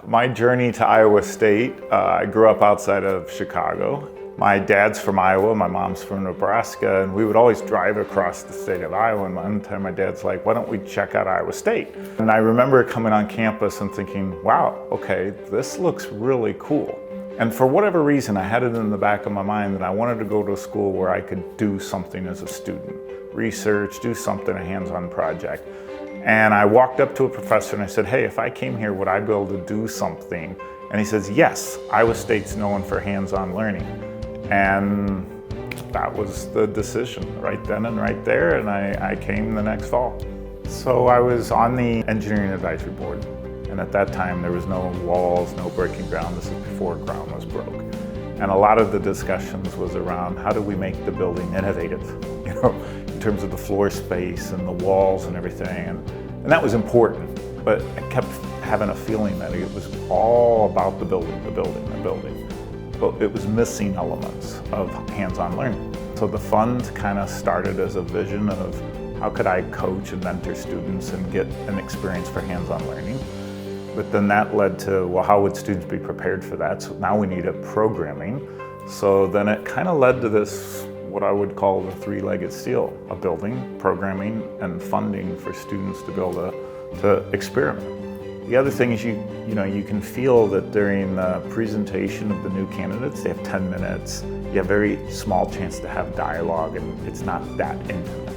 My journey to Iowa State, I grew up outside of Chicago. My dad's from Iowa, my mom's from Nebraska, and we would always drive across the state of Iowa. And one time my dad's like, why don't we check out Iowa State? And I remember coming on campus and thinking, wow, okay, this looks really cool. And for whatever reason, I had it in the back of my mind that I wanted to go to a school where I could do something as a student, research, do something, a hands-on project. And I walked up to a professor and I said, hey, if I came here, would I be able to do something? And he says, yes, Iowa State's known for hands-on learning. And that was the decision right then and right there, and I came the next fall. So I was on the engineering advisory board, and at that time there was no walls, no breaking ground. This is before ground was broke. And a lot of the discussions was around how do we make the building innovative, in terms of the floor space and the walls and everything. And that was important, but I kept having a feeling that it was all about the building. But it was missing elements of hands-on learning. So the fund kind of started as a vision of how could I coach and mentor students and get an experience for hands-on learning. But then that led to, well, how would students be prepared for that? So now we needed programming. So then it kind of led to this, what I would call the three-legged stool, a building, programming, and funding for students to be able to experiment. The other thing is you can feel that during the presentation of the new candidates, they have 10 minutes, you have very small chance to have dialogue, and it's not that intimate.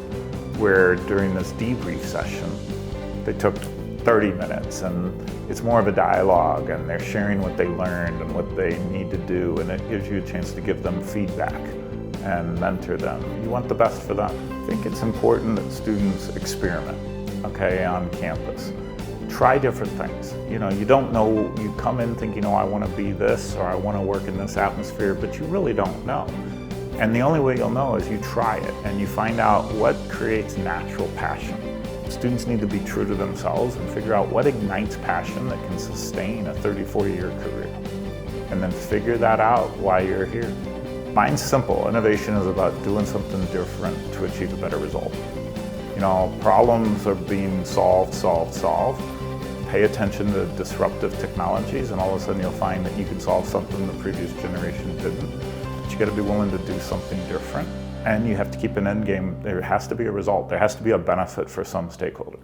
Where during this debrief session, they took 30 minutes and it's more of a dialogue, and they're sharing what they learned and what they need to do, and it gives you a chance to give them feedback and mentor them. You want the best for them. I think it's important that students experiment, on campus. Try different things. You don't know, you come in thinking, oh, I want to be this, or I want to work in this atmosphere, but you really don't know. And the only way you'll know is you try it and you find out what creates natural passion. Students need to be true to themselves and figure out what ignites passion that can sustain a 30-40-year career. And then figure that out while you're here. Mine's simple. Innovation is about doing something different to achieve a better result. Problems are being solved. Pay attention to disruptive technologies, and all of a sudden you'll find that you can solve something the previous generation didn't. But you got to be willing to do something different, and you have to keep an end game. There has to be a result. There has to be a benefit for some stakeholder.